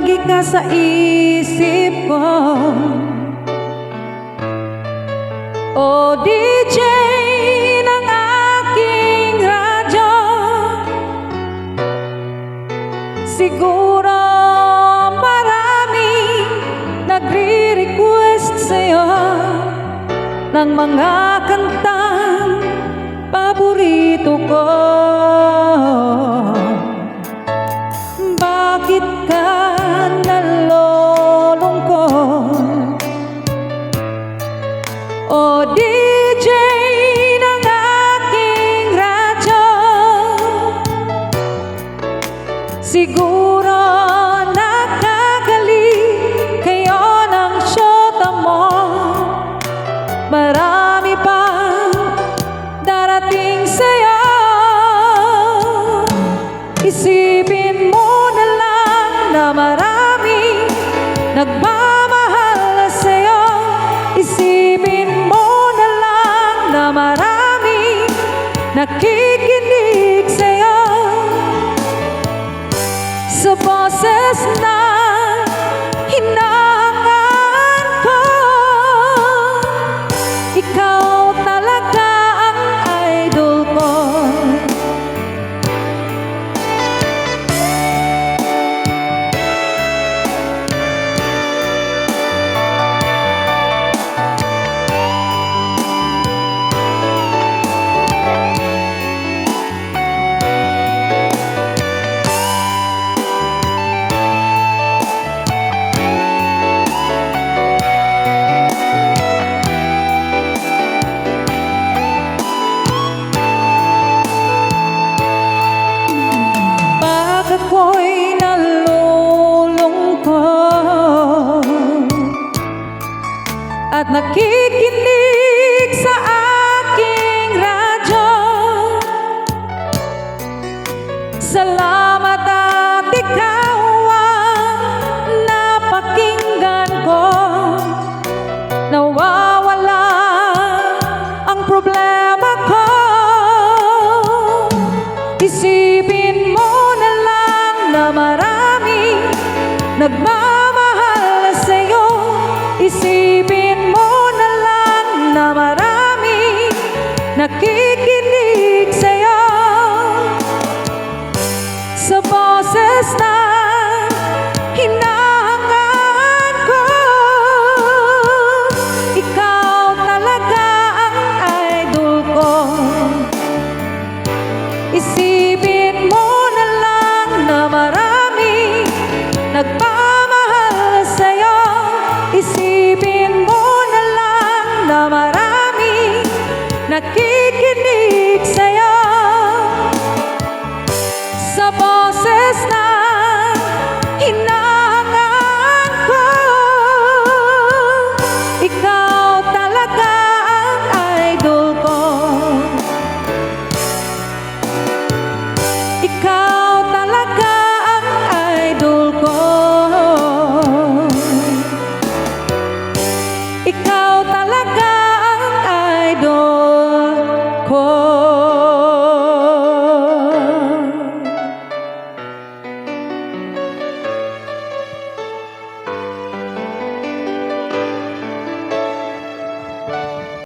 lagi ka sa isip ko. O DJ ng aking radyo, siguro maraming nagre-request sa'yo ng mga kantang paborito ko. Bakit ka nalulungkot? O DJ ng aking radyo, siguro nakagaling kayo ng syota mo. Marami pang darating sa'yo. Isipin mo na lang na marami nagmamahal sa'yo. Isipin mo na lang na marami nakikinig sa'yo. Sa boses na hinahangaan ko, ikaw talaga ang idol ko. Ako'y nalulungkot at nakikinig sa aking radyo. Salamat at ikaw ang napakinggan ko. Nawawala ang problema ko. Isipin mo na lang na marami nagmamahal sa'yo. Isipin mo na lang na marami nakikinig sa'yo. Sa boses na hinahangaan ko, ikaw talaga ang idol ko. Isipin mo na lang na marami nagmamahal sa'yo. Isipin mo na lang na marami nakikinig